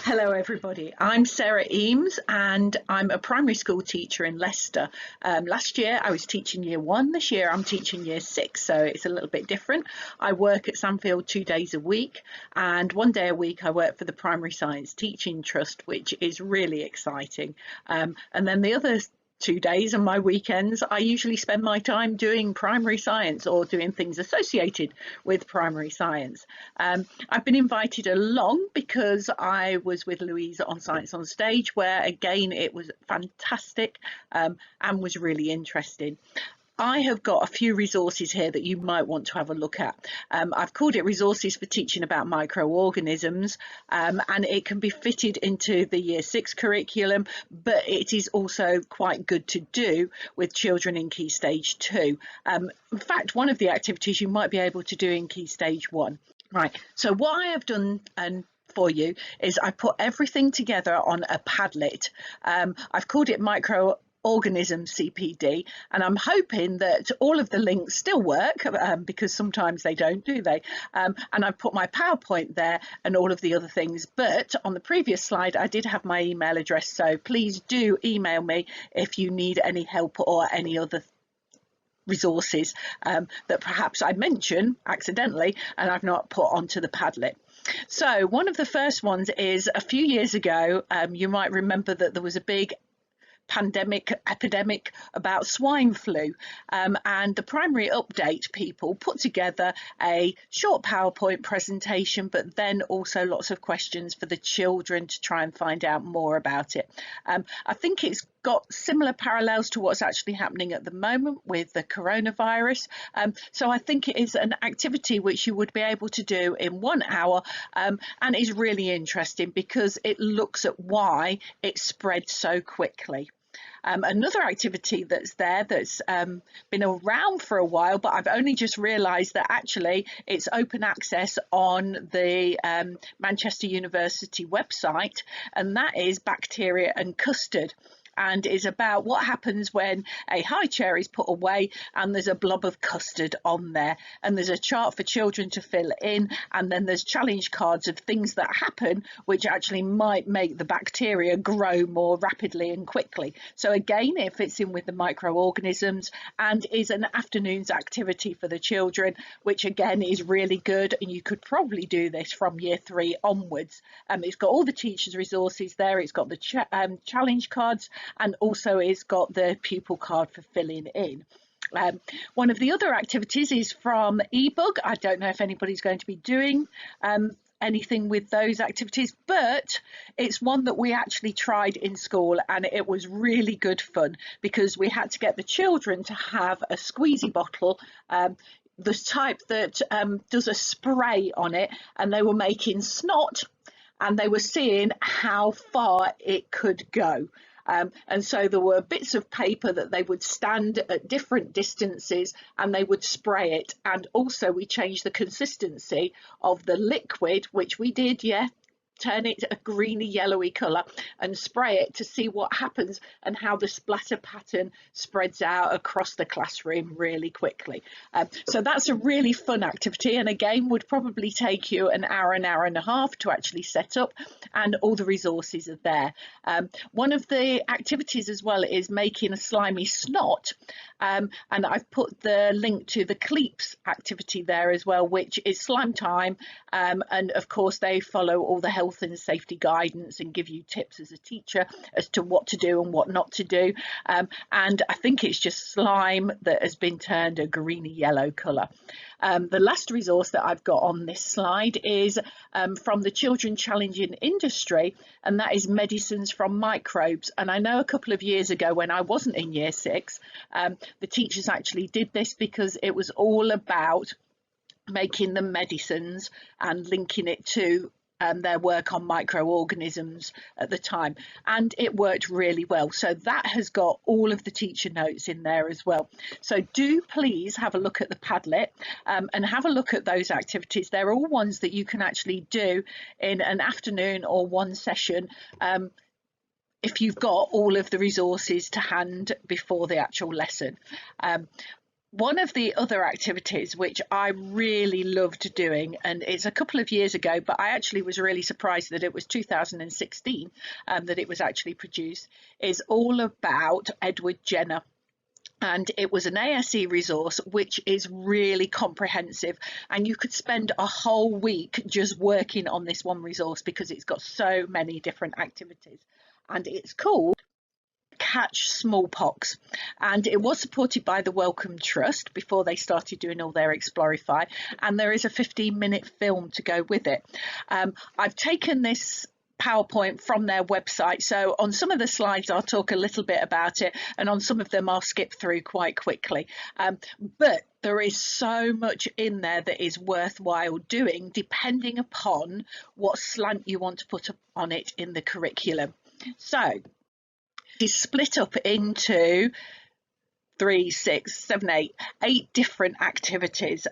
Hello everybody, I'm Sarah Eames and I'm a primary school teacher in Leicester. Last year I was teaching year 1, this year I'm teaching year 6, so it's a little bit different. I work at Sandfield 2 days a week, and 1 day a week I work for the Primary Science Teaching Trust, which is really exciting. And then the other 2 days and my weekends, I usually spend my time doing primary science or doing things associated with primary science. I've been invited along because I was with Louise on Science on Stage, where again it was fantastic and was really interesting. I have got a few resources here that you might want to have a look at. I've called it Resources for Teaching About Microorganisms, and it can be fitted into the Year 6 curriculum, but it is also quite good to do with children in Key Stage 2. In fact, one of the activities you might be able to do in Key Stage 1. Right, so what I have done for you is I put everything together on a Padlet. I've called it Microorganism CPD, and I'm hoping that all of the links still work, because sometimes they don't, do they? And I've put my PowerPoint there and all of the other things, but on the previous slide I did have my email address, so please do email me if you need any help or any other resources that perhaps I mention accidentally and I've not put onto the Padlet. So one of the first ones is a few years ago, you might remember that there was a big epidemic about swine flu, and the Primary Update people put together a short PowerPoint presentation, but then also lots of questions for the children to try and find out more about it. I think it's got similar parallels to what's actually happening at the moment with the coronavirus, so I think it is an activity which you would be able to do in 1 hour, and is really interesting because it looks at why it spread so quickly. Another activity that's there that's been around for a while, but I've only just realised that actually it's open access on the Manchester University website, and that is bacteria and custard, and is about what happens when a high chair is put away and there's a blob of custard on there, and there's a chart for children to fill in, and then there's challenge cards of things that happen which actually might make the bacteria grow more rapidly and quickly. So again, it fits in with the microorganisms and is an afternoon's activity for the children, which again is really good, and you could probably do this from year 3 onwards. It's got all the teachers' resources there, it's got the challenge cards, and also it's got the pupil card for filling in. One of the other activities is from eBug. I don't know if anybody's going to be doing anything with those activities, but it's one that we actually tried in school, and it was really good fun because we had to get the children to have a squeezy bottle, the type that does a spray on it, and they were making snot and they were seeing how far it could go. And so there were bits of paper that they would stand at different distances and they would spray it, and also we changed the consistency of the liquid, which we did, turn it a greeny yellowy colour and spray it to see what happens and how the splatter pattern spreads out across the classroom really quickly. So that's a really fun activity, and again would probably take you an hour and a half to actually set up, and all the resources are there. One of the activities as well is making a slimy snot, and I've put the link to the Cleeps activity there as well, which is slime time, and of course they follow all the health and safety guidance and give you tips as a teacher as to what to do and what not to do, and I think it's just slime that has been turned a greeny yellow colour. The last resource that I've got on this slide is from the Children Challenging Industry, and that is medicines from microbes. And I know a couple of years ago when I wasn't in year 6, the teachers actually did this because it was all about making the medicines and linking it to their work on microorganisms at the time, and it worked really well. So that has got all of the teacher notes in there as well. So do please have a look at the Padlet and have a look at those activities. They're all ones that you can actually do in an afternoon or one session, if you've got all of the resources to hand before the actual lesson. One of the other activities which I really loved doing, and it's a couple of years ago, but I actually was really surprised that it was 2016 that it was actually produced, is all about Edward Jenner. And it was an ASE resource which is really comprehensive, and you could spend a whole week just working on this one resource because it's got so many different activities. And it's called Catch Smallpox, and it was supported by the Wellcome Trust before they started doing all their Explorify, and there is a 15-minute film to go with it. I've taken this PowerPoint from their website, so on some of the slides I'll talk a little bit about it, and on some of them I'll skip through quite quickly, but there is so much in there that is worthwhile doing depending upon what slant you want to put on it in the curriculum. So is split up into 3, 6, 7, 8 different activities.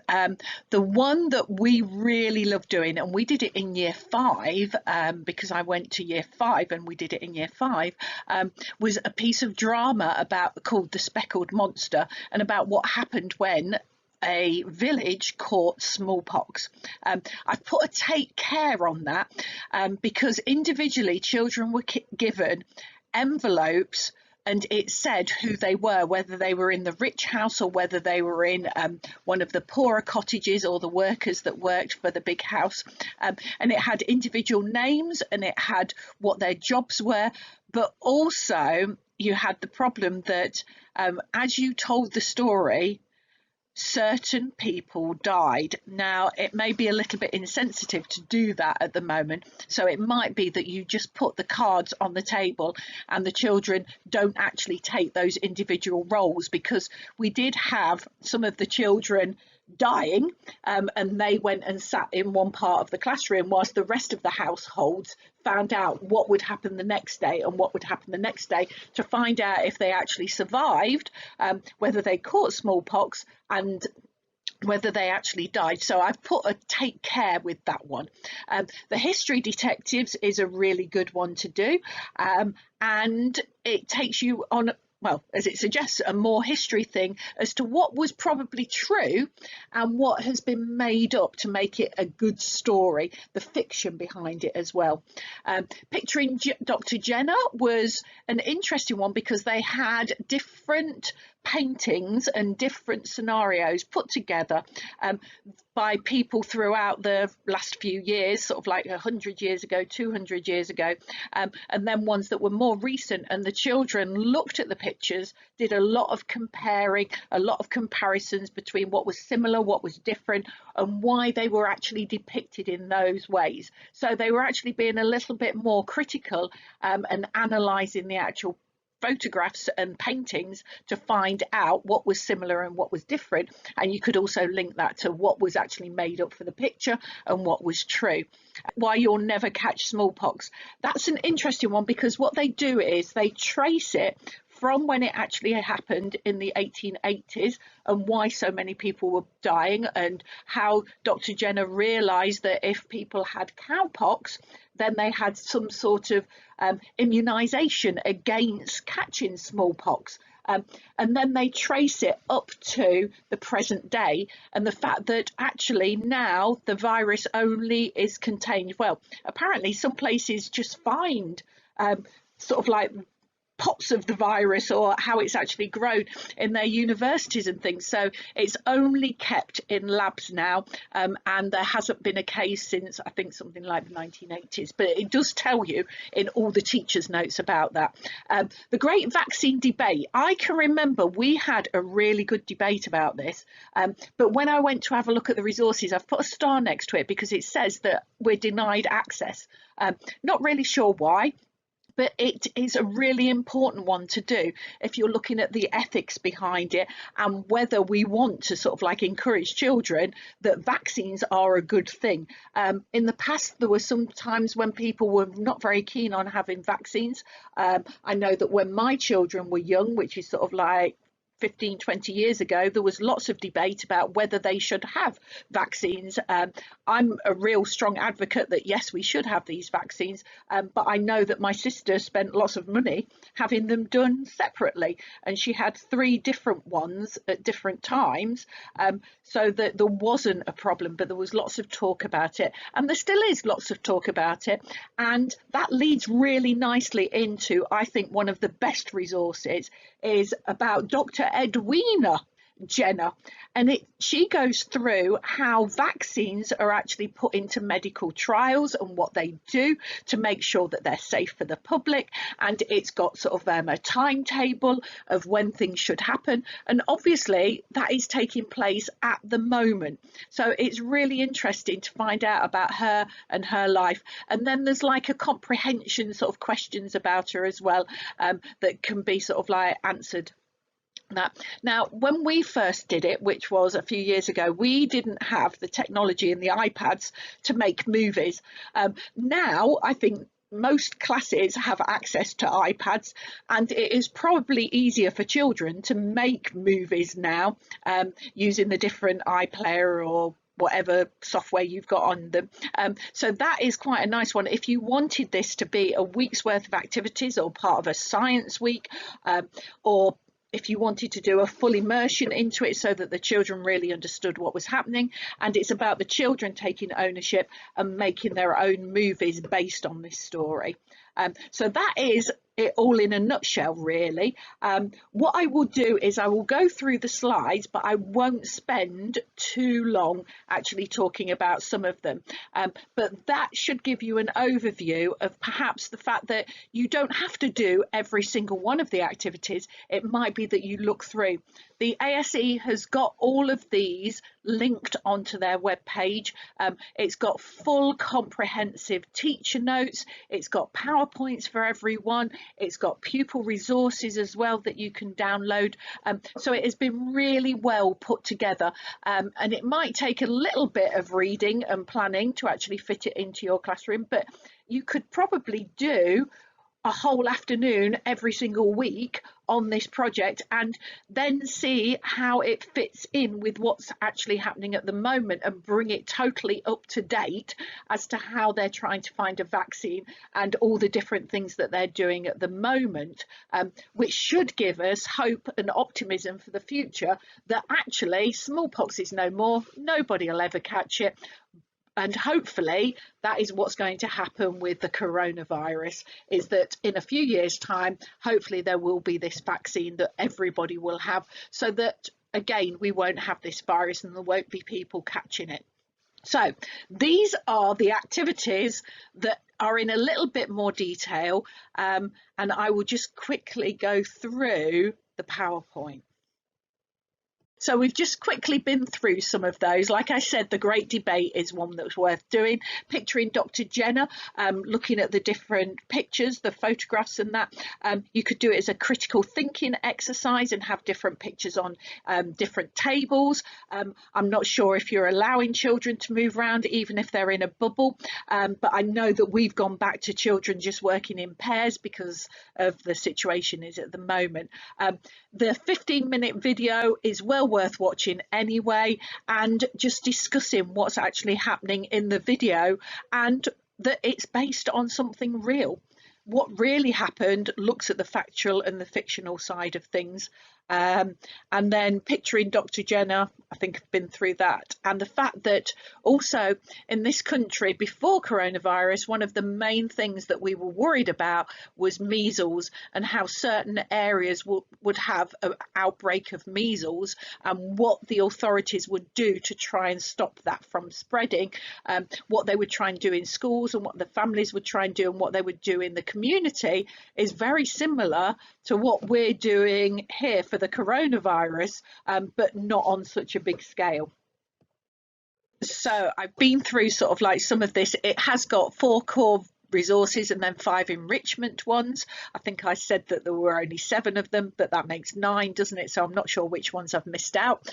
The one that we really love doing, and we did it in year 5 because I went to year 5 and we did it in year 5, was a piece of drama called The Speckled Monster, and about what happened when a village caught smallpox. I've put a take care on that because individually children were given envelopes, and it said who they were, whether they were in the rich house or whether they were in one of the poorer cottages or the workers that worked for the big house. And it had individual names and it had what their jobs were, but also you had the problem that as you told the story, certain people died. Now, it may be a little bit insensitive to do that at the moment, so it might be that you just put the cards on the table and the children don't actually take those individual roles, because we did have some of the children dying and they went and sat in one part of the classroom whilst the rest of the households found out what would happen the next day and what would happen the next day to find out if they actually survived, whether they caught smallpox and whether they actually died. So I've put a take care with that one. The history detectives is a really good one to do, and it takes you on, well, as it suggests, a more history thing as to what was probably true and what has been made up to make it a good story, the fiction behind it as well. Picturing Dr. Jenner was an interesting one because they had different paintings and different scenarios put together by people throughout the last few years, sort of like 100 years ago, 200 years ago, and then ones that were more recent, and the children looked at the pictures, did a lot of comparing, a lot of comparisons between what was similar, what was different, and why they were actually depicted in those ways. So they were actually being a little bit more critical and analysing the actual photographs and paintings to find out what was similar and what was different, and you could also link that to what was actually made up for the picture and what was true. Why you'll never catch smallpox, that's an interesting one, because what they do is they trace it from when it actually happened in the 1880s and why so many people were dying, and how Dr. Jenner realised that if people had cowpox, then they had some sort of immunisation against catching smallpox. And then they trace it up to the present day, and the fact that actually now the virus only is contained, well, apparently some places just find sort of like pots of the virus or how it's actually grown in their universities and things, so it's only kept in labs now, and there hasn't been a case since I think something like the 1980s, but it does tell you in all the teachers' notes about that. The great vaccine debate, I can remember we had a really good debate about this, but when I went to have a look at the resources, I've put a star next to it because it says that we're denied access. Not really sure why, but it is a really important one to do if you're looking at the ethics behind it and whether we want to sort of like encourage children that vaccines are a good thing. In the past, there were some times when people were not very keen on having vaccines. I know that when my children were young, which is sort of like 15, 20 years ago, there was lots of debate about whether they should have vaccines. I'm a real strong advocate that yes, we should have these vaccines, but I know that my sister spent lots of money having them done separately, and she had 3 different ones at different times, so that there wasn't a problem, but there was lots of talk about it, and there still is lots of talk about it. And that leads really nicely into, I think, one of the best resources is about Dr. Edwina Jenner, and she goes through how vaccines are actually put into medical trials and what they do to make sure that they're safe for the public, and it's got sort of a timetable of when things should happen, and obviously that is taking place at the moment. So it's really interesting to find out about her and her life, and then there's like a comprehension sort of questions about her as well, that can be sort of like answered. Now, when we first did it, which was a few years ago, we didn't have the technology and the iPads to make movies. Now, I think most classes have access to iPads, and it is probably easier for children to make movies now, using the different iPlayer or whatever software you've got on them. So that is quite a nice one. If you wanted this to be a week's worth of activities or part of a science week, or if you wanted to do a full immersion into it so that the children really understood what was happening, and it's about the children taking ownership and making their own movies based on this story. So that is it all in a nutshell, really. What I will do is I will go through the slides, but I won't spend too long actually talking about some of them. But that should give you an overview of perhaps the fact that you don't have to do every single one of the activities. It might be that you look through. The ASE has got all of these linked onto their webpage. It's got full comprehensive teacher notes. It's got PowerPoints for everyone. It's got pupil resources as well that you can download. So it has been really well put together, and it might take a little bit of reading and planning to actually fit it into your classroom, but you could probably do a whole afternoon every single week on this project and then see how it fits in with what's actually happening at the moment and bring it totally up to date as to how they're trying to find a vaccine and all the different things that they're doing at the moment, which should give us hope and optimism for the future that actually smallpox is no more, nobody will ever catch it. And hopefully that is what's going to happen with the coronavirus, is that in a few years' time, hopefully there will be this vaccine that everybody will have, so that, again, we won't have this virus and there won't be people catching it. So these are the activities that are in a little bit more detail, and I will just quickly go through the PowerPoint. So we've just quickly been through some of those. Like I said, the great debate is one that's worth doing. Picturing Dr. Jenner, looking at the different pictures, the photographs and that. You could do it as a critical thinking exercise and have different pictures on different tables. I'm not sure if you're allowing children to move around, even if they're in a bubble. But I know that we've gone back to children just working in pairs because of the situation is at the moment. The 15-minute video is well worth watching anyway, and just discussing what's actually happening in the video and that it's based on something real. What really happened looks at the factual and the fictional side of things. And then picturing Dr. Jenner, I think I've been through that. And the fact that also in this country before coronavirus, one of the main things that we were worried about was measles and how certain areas would have an outbreak of measles and what the authorities would do to try and stop that from spreading, what they would try and do in schools and what the families would try and do and what they would do in the community is very similar to what we're doing here for the coronavirus, but not on such a big scale. So I've been through sort of like some of this. It has got 4 core resources and then 5 enrichment ones. I think I said that there were only 7 of them, but that makes 9, doesn't it? So I'm not sure which ones I've missed out.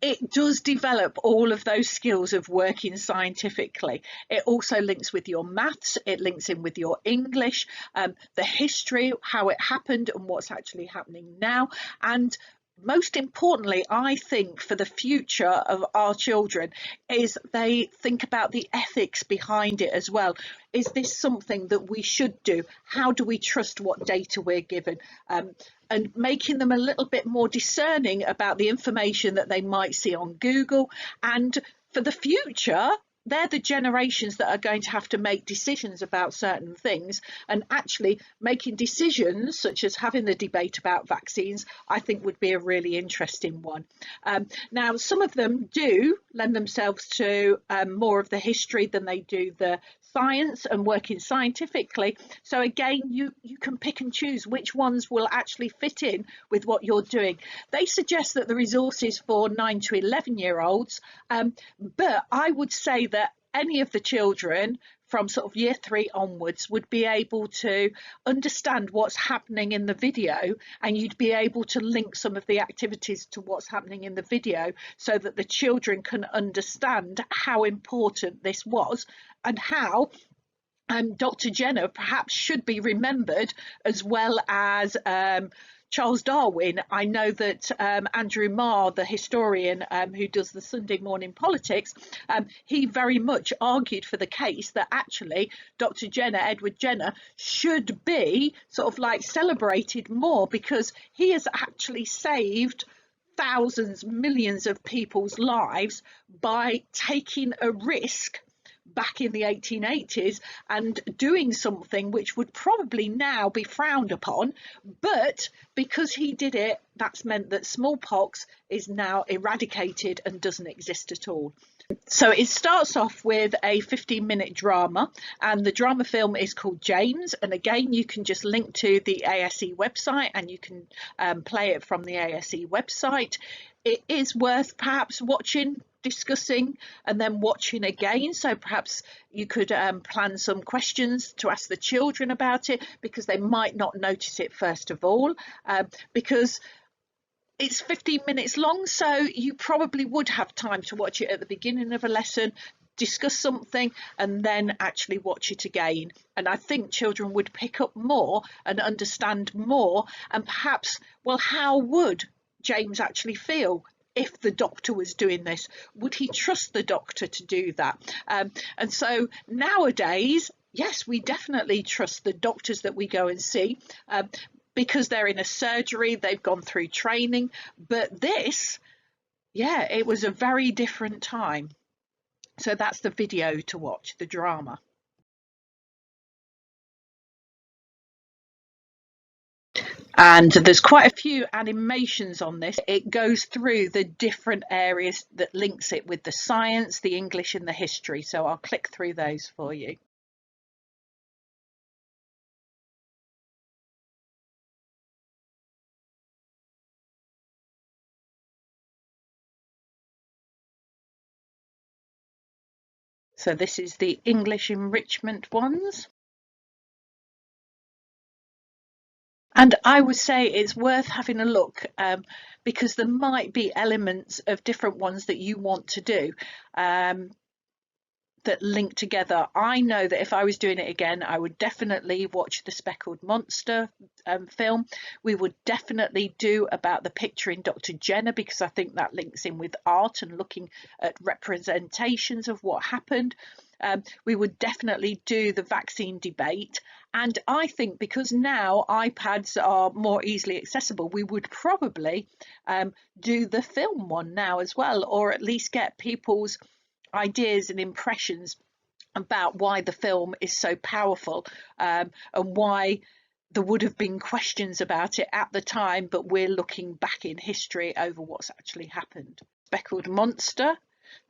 It does develop all of those skills of working scientifically. It also links with your maths, it links in with your English, the history, how it happened and what's actually happening now, and most importantly, I think for the future of our children is they think about the ethics behind it as well. Is this something that we should do? How do we trust what data we're given? And making them a little bit more discerning about the information that they might see on Google. And for the future, they're the generations that are going to have to make decisions about certain things, and actually making decisions such as having the debate about vaccines, I think would be a really interesting one. Now, some of them do lend themselves to more of the history than they do the science and working scientifically. So again, you can pick and choose which ones will actually fit in with what you're doing. They suggest that the resources for 9 to 11-year-olds, but I would say that any of the children from sort of year 3 onwards would be able to understand what's happening in the video, and you'd be able to link some of the activities to what's happening in the video so that the children can understand how important this was and how Dr. Jenner perhaps should be remembered, as well as Charles Darwin. I know that Andrew Marr, the historian who does the Sunday Morning Politics, he very much argued for the case that actually Dr. Jenner, Edward Jenner, should be sort of like celebrated more, because he has actually saved thousands, millions of people's lives by taking a risk back in the 1880s and doing something which would probably now be frowned upon, but because he did it, that's meant that smallpox is now eradicated and doesn't exist at all. So it starts off with a 15-minute drama, and the drama film is called James, and again you can just link to the ASE website and you can play it from the ASE website. It is worth perhaps watching, discussing, and then watching again. So perhaps you could plan some questions to ask the children about it, because they might not notice it first of all, because it's 15 minutes long, so you probably would have time to watch it at the beginning of a lesson, discuss something, and then actually watch it again. And I think children would pick up more and understand more, and perhaps, well, how would James actually feel if the doctor was doing this? Would he trust the doctor to do that? And so nowadays, yes, we definitely trust the doctors that we go and see, because they're in a surgery, they've gone through training. But this, yeah, it was a very different time. So that's the video to watch, the drama. And there's quite a few animations on this. It goes through the different areas that links it with the science, the English and the history. So I'll click through those for you. So this is the English enrichment ones. And I would say it's worth having a look, because there might be elements of different ones that you want to do that link together. I know that if I was doing it again, I would definitely watch the Speckled Monster film. We would definitely do about the picture in Dr. Jenner, because I think that links in with art and looking at representations of what happened. We would definitely do the vaccine debate, and I think because now iPads are more easily accessible, we would probably do the film one now as well, or at least get people's ideas and impressions about why the film is so powerful, and why there would have been questions about it at the time, but we're looking back in history over what's actually happened. Speckled Monster.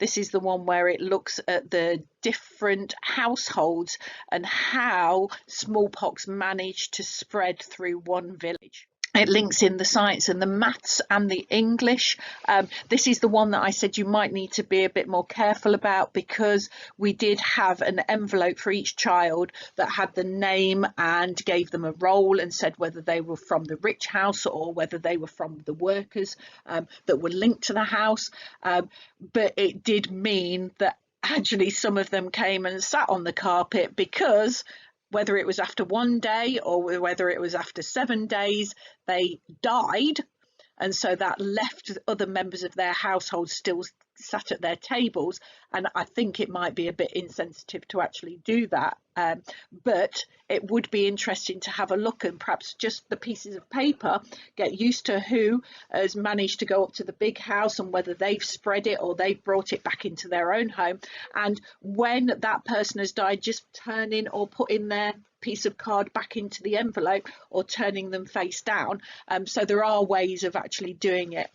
This is the one where it looks at the different households and how smallpox managed to spread through one village. It links in the science and the maths and the English. This is the one that I said you might need to be a bit more careful about, because we did have an envelope for each child that had the name and gave them a role and said whether they were from the rich house or whether they were from the workers that were linked to the house. But it did mean that actually some of them came and sat on the carpet, because whether it was after 1 day or whether it was after 7 days, they died and so that left other members of their household still sat at their tables, and I think it might be a bit insensitive to actually do that, but it would be interesting to have a look, and perhaps just the pieces of paper, get used to who has managed to go up to the big house and whether they've spread it or they've brought it back into their own home, and when that person has died, just turning or putting their piece of card back into the envelope or turning them face down. So there are ways of actually doing it.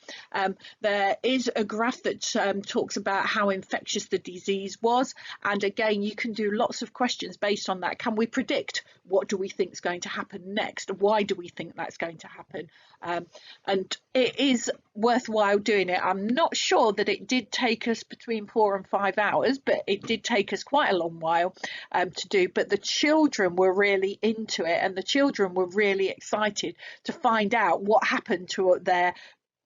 There is a graph that talks about how infectious the disease was, and again you can do lots of questions based on that. Can we predict what do we think is going to happen next? Why do we think that's going to happen? And it is worthwhile doing it. I'm not sure that it did take us between 4 and 5 hours, but it did take us quite a long while to do. But the children were really into it, and the children were really excited to find out what happened to their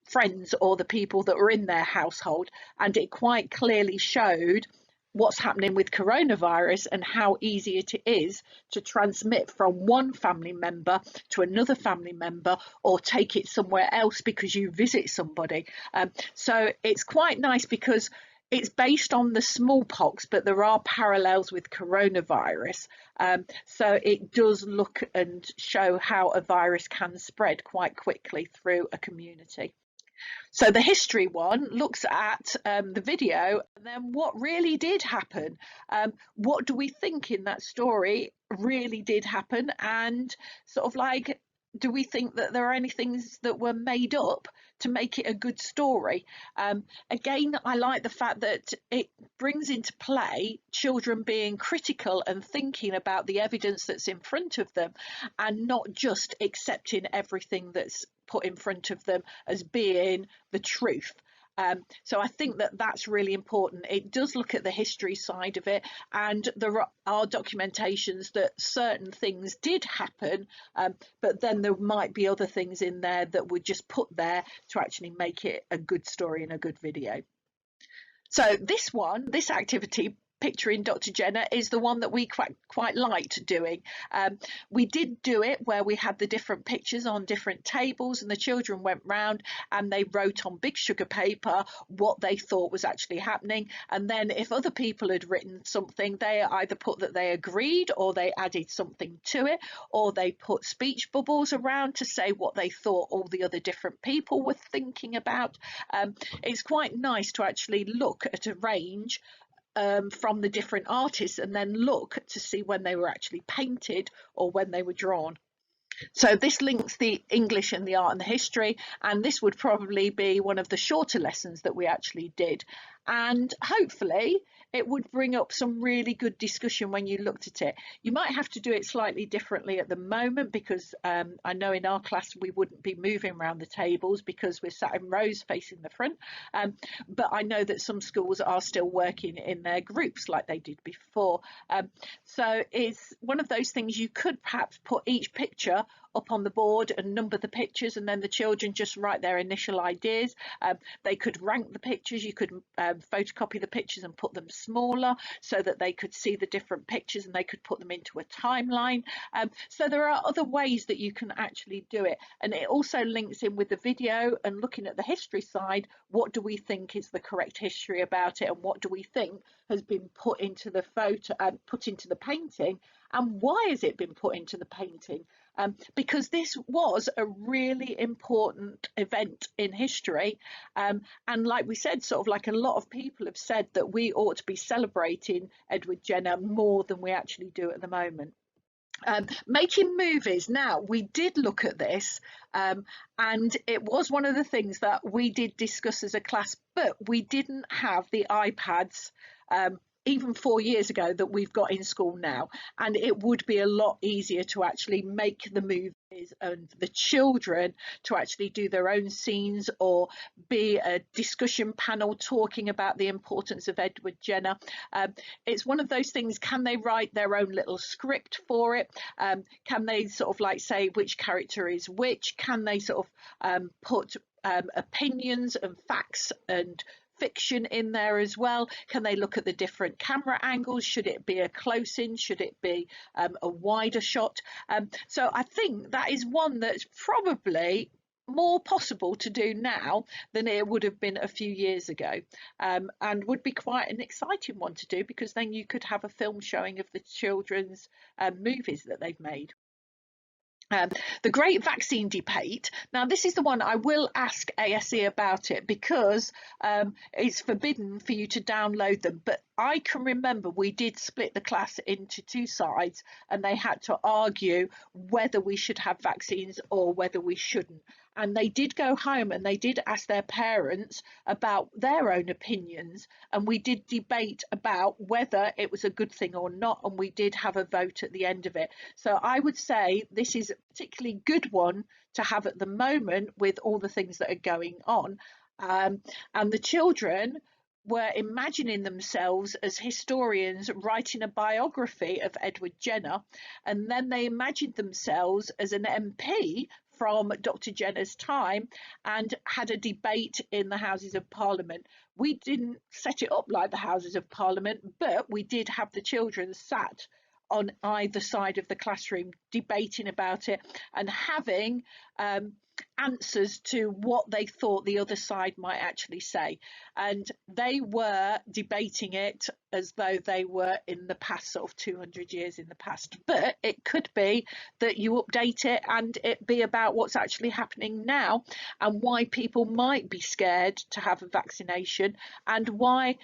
friends or the people that were in their household, and it quite clearly showed what's happening with coronavirus and how easy it is to transmit from one family member to another family member, or take it somewhere else because you visit somebody. So it's quite nice because it's based on the smallpox, but there are parallels with coronavirus. So it does look and show how a virus can spread quite quickly through a community. So the history one looks at the video and then what really did happen. What do we think in that story really did happen, and sort of like, do we think that there are any things that were made up to make it a good story? Again, I like the fact that it brings into play children being critical and thinking about the evidence that's in front of them, and not just accepting everything that's put in front of them as being the truth. So I think that that's really important. It does look at the history side of it, and there are documentations that certain things did happen, but then there might be other things in there that were just put there to actually make it a good story and a good video. So this activity, picturing Dr. Jenner, is the one that we quite liked doing. We did do it where we had the different pictures on different tables, and the children went round and they wrote on big sugar paper what they thought was actually happening, and then if other people had written something, they either put that they agreed, or they added something to it, or they put speech bubbles around to say what they thought all the other different people were thinking about. It's quite nice to actually look at a range from the different artists, and then look to see when they were actually painted or when they were drawn. So this links the English and the art and the history, and this would probably be one of the shorter lessons that we actually did, and hopefully it would bring up some really good discussion when you looked at it. You might have to do it slightly differently at the moment, because I know in our class we wouldn't be moving around the tables because we're sat in rows facing the front, but I know that some schools are still working in their groups like they did before. So it's one of those things, you could perhaps put each picture up on the board and number the pictures, and then the children just write their initial ideas. They could rank the pictures. You could photocopy the pictures and put them smaller so that they could see the different pictures, and they could put them into a timeline. So there are other ways that you can actually do it, and it also links in with the video and looking at the history side. What do we think is the correct history about it, and what do we think has been put into the photo and put into the painting, and why has it been put into the painting? Because this was a really important event in history, and like we said, sort of like a lot of people have said that we ought to be celebrating Edward Jenner more than we actually do at the moment. Making movies. Now, we did look at this, and it was one of the things that we did discuss as a class, but we didn't have the iPads even 4 years ago that we've got in school now, and it would be a lot easier to actually make the movies and the children to actually do their own scenes, or be a discussion panel talking about the importance of Edward Jenner. It's one of those things, can they write their own little script for it? Can they sort of like say which character is which? Can they sort of put opinions and facts and fiction in there as well? Can they look at the different camera angles? Should it be a close-in? Should it be a wider shot? So I think that is one that's probably more possible to do now than it would have been a few years ago, and would be quite an exciting one to do, because then you could have a film showing of the children's movies that they've made. The great vaccine debate. Now, this is the one I will ask ASE about it, because it's forbidden for you to download them. But I can remember we did split the class into two sides, and they had to argue whether we should have vaccines or whether we shouldn't. And they did go home and they did ask their parents about their own opinions, and we did debate about whether it was a good thing or not, and we did have a vote at the end of it. So I would say this is a particularly good one to have at the moment with all the things that are going on. And the children were imagining themselves as historians writing a biography of Edward Jenner, and then they imagined themselves as an MP from Dr. Jenner's time and had a debate in the Houses of Parliament. We didn't set it up like the Houses of Parliament, but we did have the children sat on either side of the classroom debating about it and having answers to what they thought the other side might actually say. And they were debating it as though they were in the past, sort of 200 years in the past. But it could be that you update it and it be about what's actually happening now, and why people might be scared to have a vaccination, and why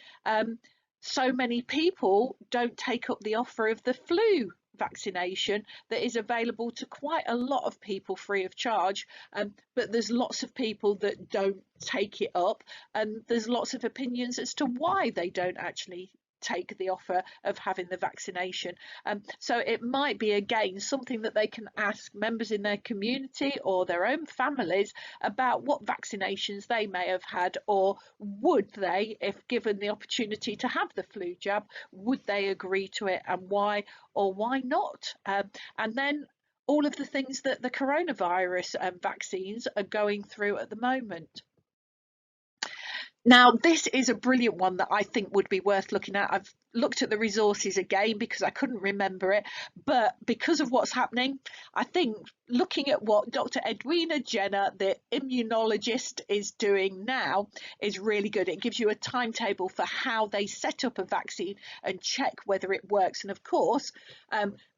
so many people don't take up the offer of the flu vaccination that is available to quite a lot of people free of charge, but there's lots of people that don't take it up, and there's lots of opinions as to why they don't actually take the offer of having the vaccination. So it might be, again, something that they can ask members in their community or their own families about what vaccinations they may have had, or would they, if given the opportunity to have the flu jab, would they agree to it, and why or why not? And then all of the things that the coronavirus vaccines are going through at the moment. Now, this is a brilliant one that I think would be worth looking at. I've looked at the resources again because I couldn't remember it, but because of what's happening, I think looking at what Dr. Edwina Jenner, the immunologist, is doing now is really good. It gives you a timetable for how they set up a vaccine and check whether it works. And of course,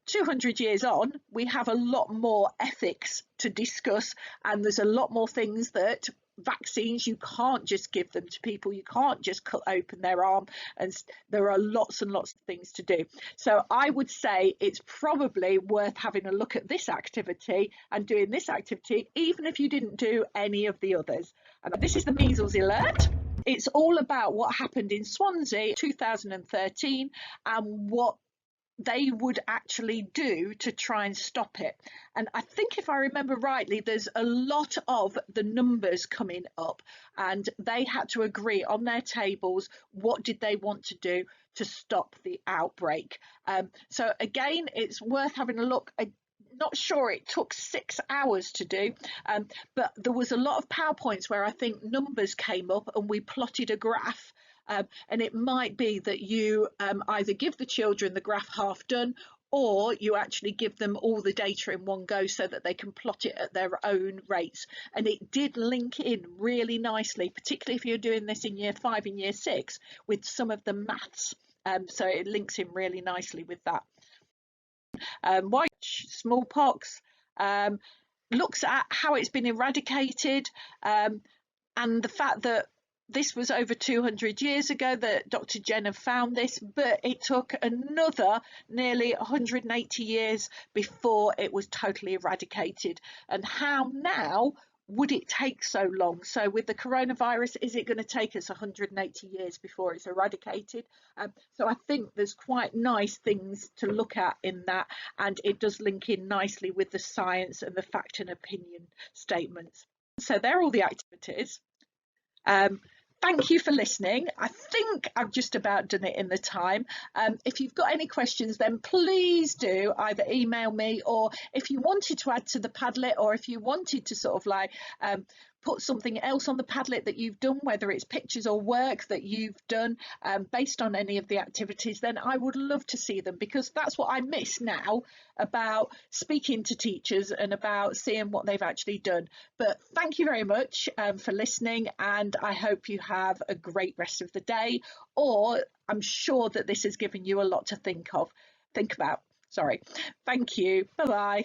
200 years on, we have a lot more ethics to discuss, and there's a lot more things that vaccines, you can't just give them to people, you can't just cut open their arm, and there are lots and lots of things to do. So I would say it's probably worth having a look at this activity and doing this activity, even if you didn't do any of the others. And this is the measles alert. It's all about what happened in Swansea 2013 and what they would actually do to try and stop it. And I think, if I remember rightly, there's a lot of the numbers coming up, and they had to agree on their tables what did they want to do to stop the outbreak. So again, it's worth having a look. I'm not sure it took 6 hours to do, but there was a lot of PowerPoints where I think numbers came up and we plotted a graph. And it might be that you either give the children the graph half done, or you actually give them all the data in one go so that they can plot it at their own rates. And it did link in really nicely, particularly if you're doing this in year 5 and year 6 with some of the maths. So it links in really nicely with that. White smallpox looks at how it's been eradicated, and the fact that this was over 200 years ago that Dr. Jenner found this, but it took another nearly 180 years before it was totally eradicated. And how now would it take so long? So with the coronavirus, is it going to take us 180 years before it's eradicated? So I think there's quite nice things to look at in that, and it does link in nicely with the science and the fact and opinion statements. So they're all the activities. Thank you for listening. I think I've just about done it in the time. If you've got any questions, then please do either email me, or if you wanted to add to the Padlet, or if you wanted to sort of like put something else on the Padlet that you've done, whether it's pictures or work that you've done based on any of the activities, then I would love to see them, because that's what I miss now about speaking to teachers and about seeing what they've actually done. But thank you very much for listening, and I hope you have a great rest of the day, or I'm sure that this has given you a lot to think about. Sorry. Thank you. Bye-bye.